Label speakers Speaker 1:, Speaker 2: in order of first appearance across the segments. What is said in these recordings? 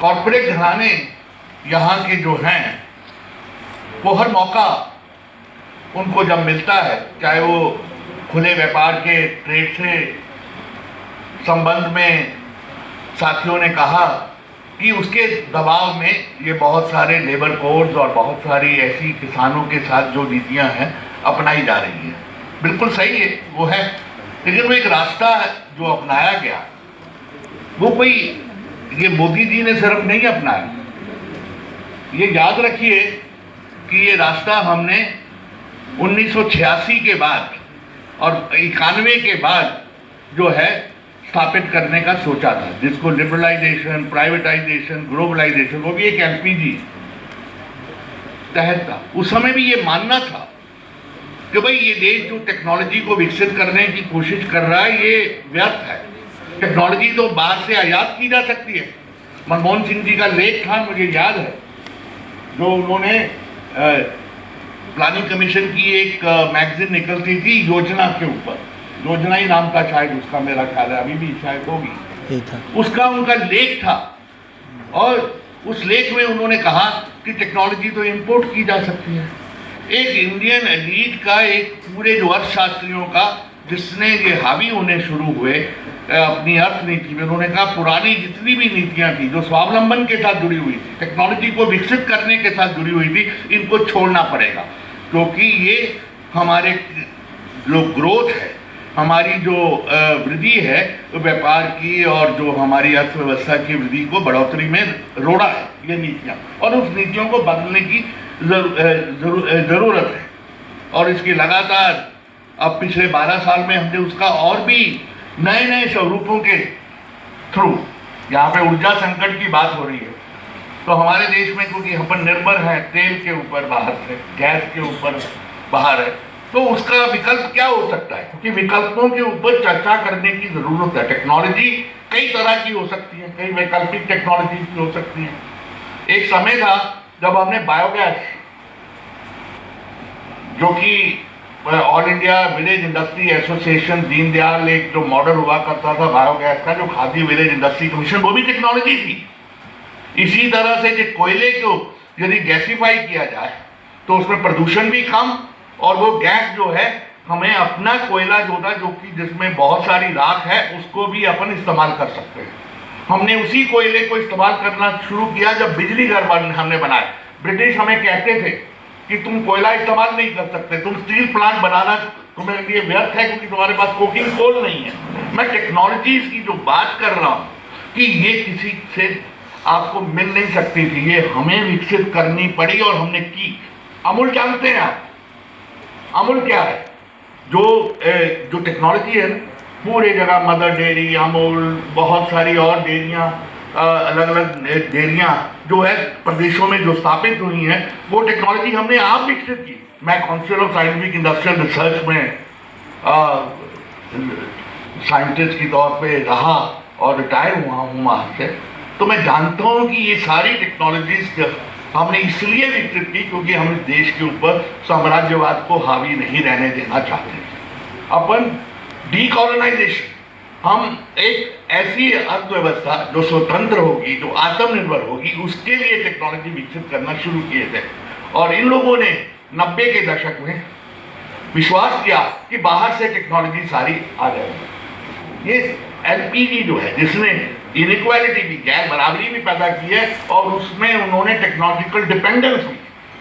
Speaker 1: Corporate घराने यहाँ के जो हैं वो हर मौका उनको जब मिलता है, चाहे वो खुले व्यापार के ट्रेड से संबंध में साथियों ने कहा कि उसके दबाव में ये बहुत सारे लेबर कोड्स और बहुत सारी ऐसी किसानों के साथ जो नीतियां हैं अपनाई जा रही है। बिल्कुल सही है, वो है, लेकिन वो एक रास्ता है जो अपनाया गया, वो कोई ये मोदी जी ने सिर्फ नहीं अपनाया। ये याद रखिए कि ये रास्ता हमने 1986 के बाद और 91 के बाद जो है स्थापित करने का सोचा था, जिसको लिबरलाइजेशन, प्राइवेटाइजेशन, ग्लोबलाइजेशन, वो भी एक एलपीजी तहत था। उस समय भी ये मानना था कि भाई ये देश जो टेक्नोलॉजी को विकसित करने की कोशिश कर रहा है ये व्यर्थ है। टेक्नोलॉजी तो बाहर से आयात की जा सकती है। मनमोहन सिंह जी का लेख था, मुझे याद है, जो उन्होंने प्लानिंग कमीशन की एक मैगजीन निकलती थी योजना के ऊपर, योजना ही नाम था शायद उसका, मेरा ख्याल है, अभी भी शायद होगी, उसका उनका लेख था। और उस लेख में उन्होंने कहा कि टेक्नोलॉजी तो इंपोर्ट की जा सकती है। एक इंडियन एलीट का, एक पूरे जो अर्थशास्त्रियों का, जिसने ये हावी होने शुरू हुए अपनी अर्थनीति में, उन्होंने कहा पुरानी जितनी भी नीतियां थी जो स्वावलंबन के साथ जुड़ी हुई थी, टेक्नोलॉजी को विकसित करने के साथ जुड़ी हुई थी, इनको छोड़ना पड़ेगा, क्योंकि ये हमारे जो ग्रोथ है, हमारी जो वृद्धि है व्यापार की और जो हमारी अर्थव्यवस्था की वृद्धि को बढ़ोतरी में रोड़ा है ये नीतियाँ, और उस नीतियों को बदलने की ज़रूरत है। और इसकी लगातार अब पिछले 12 साल में हमने उसका और भी नए नए स्वरूपों के थ्रू, यहाँ पे ऊर्जा संकट की बात हो रही है, तो हमारे देश में क्योंकि अपन निर्भर है तेल के ऊपर बाहर से, गैस के ऊपर बाहर है, तो उसका विकल्प क्या हो सकता है, क्योंकि विकल्पों के ऊपर चर्चा करने की जरूरत है। टेक्नोलॉजी कई तरह की हो सकती है, कई वैकल्पिक टेक्नोलॉजी की हो सकती है। एक समय था जब हमने बायोगैस, जो कि all India village industry association, Deendayal एक जो मॉडल हुआ करता था बायोगैस का, जो खादी विलेज इंडस्ट्री कमीशन, वो भी टेक्नोलॉजी थी। इसी तरह से जो कोयले को यदि गैसीफाई किया जाए तो उसमें प्रदूषण भी कम, और वो गैस जो है हमें अपना कोयला जो था, जो कि जिसमें बहुत सारी राख है, उसको भी अपन इस्तेमाल कर सकते हैं। हमने उसी कोयले को इस्तेमाल करना शुरू किया जब बिजली घर हमने बनाए। ब्रिटिश हमें कहते थे कि तुम कोयला इस्तेमाल नहीं कर सकते, तुम स्टील प्लांट बनाना तुम्हारे लिए व्यर्थ है क्योंकि तुम्हारे पास कोकिंग कोल नहीं है। मैं टेक्नोलॉजीज की जो बात कर रहा हूँ कि ये किसी से आपको मिल नहीं सकती थी, ये हमें विकसित करनी पड़ी और हमने की। अमूल जानते हैं आप, अमूल क्या है? जो टेक्नोलॉजी है पूरे जगह, मदर डेयरी, अमूल, बहुत सारी और डेयरियाँ, अलग अलग डेयरियाँ जो है प्रदेशों में जो स्थापित हुई हैं, वो टेक्नोलॉजी हमने आप विकसित की। मैं council of scientific industrial research में साइंटिस्ट के तौर पे रहा और रिटायर हुआ हूँ वहाँ से, तो मैं जानता हूँ कि ये सारी टेक्नोलॉजीज हमने इसलिए विकसित की क्योंकि हम इस देश के ऊपर साम्राज्यवाद को हावी नहीं रहने देना चाहते। अपन डीकॉलोनाइजेशन, हम एक ऐसी अर्थव्यवस्था जो स्वतंत्र होगी, जो आत्मनिर्भर होगी, उसके लिए टेक्नोलॉजी विकसित करना शुरू किए थे। और इन लोगों ने 90 के दशक में विश्वास किया कि बाहर से टेक्नोलॉजी सारी आ जाएगी। ये एलपीजी जो है, जिसने इनइक्वालिटी भी, गैर बराबरी भी पैदा की है, और उसमें उन्होंने टेक्नोलॉजिकल डिपेंडेंस भी,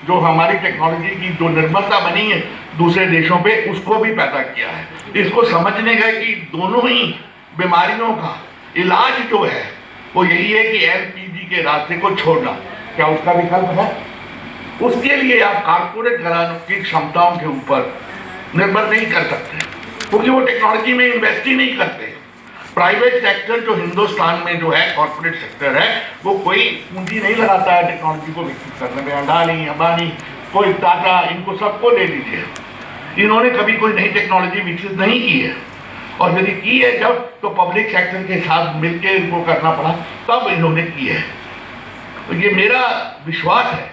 Speaker 1: जो हमारी टेक्नोलॉजी की जो निर्भरता बनी है दूसरे देशों पे, उसको भी पैदा किया है। इसको समझने गए कि दोनों ही बीमारियों का इलाज जो है वो यही है कि एलपीजी के रास्ते को छोड़ना। क्या उसका विकल्प है? उसके लिए आप कारपोरेट घरानों की क्षमताओं के ऊपर निर्भर नहीं कर सकते, क्योंकि वो टेक्नोलॉजी में इन्वेस्ट ही नहीं करते। प्राइवेट सेक्टर जो हिंदुस्तान में जो है, कॉर्पोरेट सेक्टर है, वो कोई पूंजी नहीं लगाता है टेक्नोलॉजी को विकसित करने में। अडानी, अंबानी, कोई टाटा, इनको सबको ले लीजिए, इन्होंने कभी कोई नई टेक्नोलॉजी विकसित नहीं की है, और यदि की है जब, तो पब्लिक सेक्टर के साथ मिलकर इनको करना पड़ा, तब इन्होंने की है। तो ये मेरा विश्वास है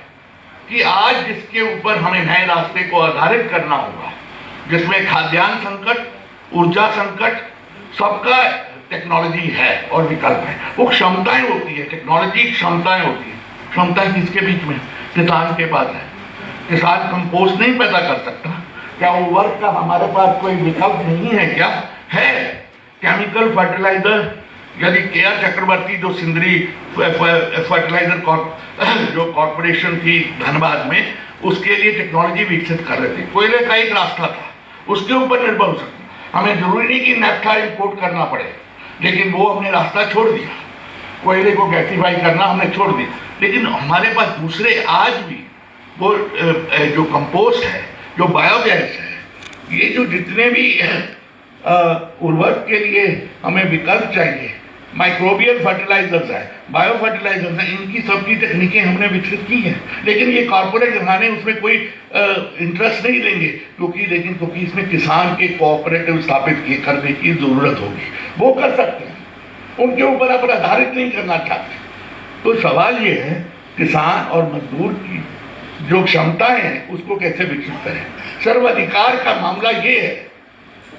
Speaker 1: कि आज जिसके ऊपर हमें नए रास्ते को आधारित करना होगा, जिसमें खाद्यान्न संकट, ऊर्जा संकट, सबका टेक्नोलॉजी है और विकल्प है, वो क्षमताएं होती है। टेक्नोलॉजी क्षमताएं होती है। क्षमताएं किसके बीच में? किसान के पास है। किसान कंपोस्ट नहीं पैदा कर सकता, क्या उर्वरक का हमारे पास कोई विकल्प नहीं है? क्या है? केमिकल फर्टिलाइजर, यदि केआर चक्रवर्ती जो सिंदरी फर्टिलाइजर जो कॉर्पोरेशन थी धनबाद में, उसके लिए टेक्नोलॉजी विकसित कर रहे थे। कोयले का एक रास्ता था, उसके ऊपर निर्भर हो सकता। हमें जरूरी नहीं कि नेफ्था इंपोर्ट करना पड़े, लेकिन वो हमने रास्ता छोड़ दिया। कोयले को गैसीफाई करना हमने छोड़ दिया, लेकिन हमारे पास दूसरे आज भी वो जो कंपोस्ट है, जो बायोगैस है, ये जो जितने भी उर्वरक के लिए हमें विकल्प चाहिए, माइक्रोबियल फर्टिलाइजर्स है, बायो फर्टिलाइजर्स है, इनकी सबकी तकनीकें हमने विकसित की हैं। लेकिन ये कॉर्पोरेट घराने उसमें कोई इंटरेस्ट नहीं लेंगे, क्योंकि इसमें किसान के कोऑपरेटिव स्थापित करने की ज़रूरत होगी। वो कर सकते हैं, उनके ऊपर आप आधारित नहीं करना चाहते। तो सवाल ये है, किसान और मजदूर की जो क्षमताएं हैं उसको कैसे विकसित करें। सर्वाधिकार का मामला ये है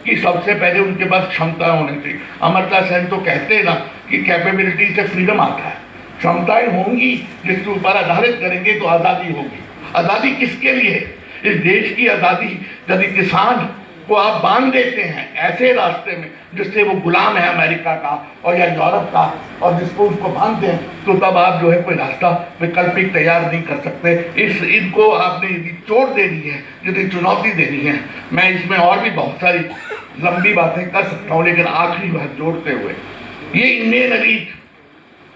Speaker 1: कि सबसे पहले उनके पास क्षमता होनी चाहिए। अमर्त्य सेन तो कहते हैं ना कि कैपेबिलिटी से फ्रीडम आता है। क्षमताएं होंगी जिसके ऊपर आधारित करेंगे तो आज़ादी होगी। आज़ादी किसके लिए? इस देश की आज़ादी यदि किसान को आप बांध देते हैं ऐसे रास्ते में जिससे वो गुलाम है अमेरिका का और या यूरोप का, और जिसको उसको बांधते हैं, तो तब आप जो है कोई रास्ता वैकल्पिक तैयार नहीं कर सकते। इनको आपने यदि चोट देनी है, यदि चुनौती देनी है, मैं इसमें और भी बहुत सारी लंबी बातें कर सकता हूँ, लेकिन आखिरी बात जोड़ते हुए, ये इंडियन एलीट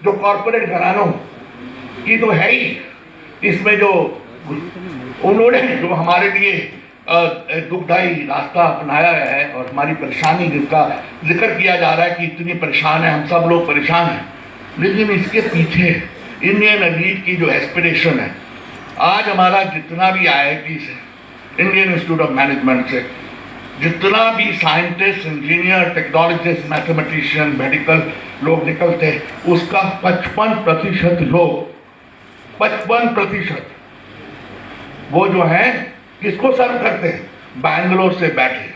Speaker 1: जो कॉर्पोरेट घरानों की तो है ही, इसमें जो उन्होंने जो हमारे लिए दुखदायी रास्ता अपनाया है और हमारी परेशानी जिसका जिक्र किया जा रहा है कि इतनी परेशान है, हम सब लोग परेशान हैं, लेकिन इसके पीछे इंडियन एलीट की जो एस्पिरेशन है, आज हमारा जितना भी IIT से, इंडियन इंस्टीट्यूट ऑफ मैनेजमेंट से जितना भी scientist, engineer, technologist, mathematician, medical लोग निकलते, उसका 55% लोग, 55% वो जो है किसको सर्व करते हैं? बैंगलोर से बैठे,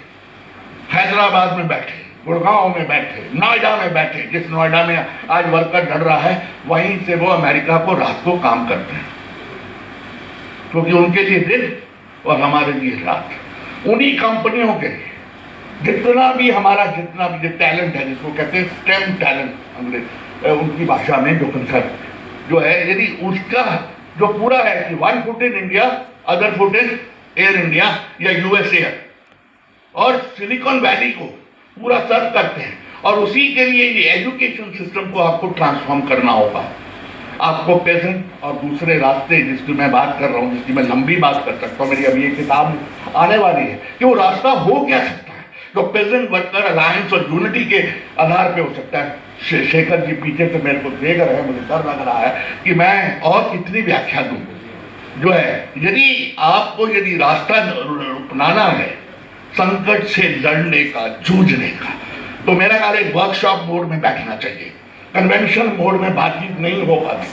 Speaker 1: हैदराबाद में बैठे, गुड़गांव में बैठे, नोएडा में बैठे। जिस नोएडा में आज वर्कर लड़ रहा है, वहीं से वो अमेरिका को रात को काम करते हैं, क्योंकि उनके लिए दिन और हमारे लिए रात। उन्हीं कंपनियों के लिए जितना भी टैलेंट है, जिसको कहते हैं स्टेम टैलेंट अंग्रेज उनकी भाषा में, जो कंसेप्ट जो है, यदि उसका जो पूरा है कि 1 foot in India, other foot in air India या USA और सिलिकॉन वैली को पूरा सर्व करते हैं, और उसी के लिए ये एजुकेशन सिस्टम को आपको ट्रांसफॉर्म करना होगा। आपको पेजेंट और दूसरे रास्ते जिसकी मैं बात कर रहा हूँ, जिसकी मैं लंबी बात कर सकता हूँ, मेरी अभी ये किताब आने वाली है, कि वो रास्ता हो क्या सकता है जो पेजेंट वर्कर अलायंस और यूनिटी के आधार पे हो सकता है। शेखर जी पीछे से मेरे को देख रहे हैं, मुझे डर लग रहा है कि मैं और कितनी व्याख्या दूँ। जो है, यदि रास्ता अपनाना है संकट से लड़ने का, जूझने का, तो मेरा ख्याल एक वर्कशॉप मोड में बैठना चाहिए। कन्वेंशन मोड में बातचीत नहीं हो पाती।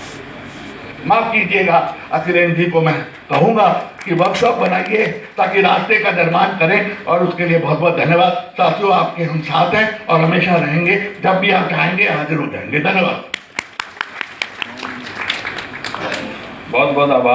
Speaker 1: माफ कीजिएगा, अखिलेश जी को मैं कहूँगा कि वर्कशॉप बनाइए ताकि रास्ते का निर्माण करें, और उसके लिए बहुत बहुत धन्यवाद। साथियों, आपके हम साथ हैं और हमेशा रहेंगे। जब भी आप चाहेंगे हाजिर हो जाएंगे। धन्यवाद।
Speaker 2: बहुत बहुत आभार।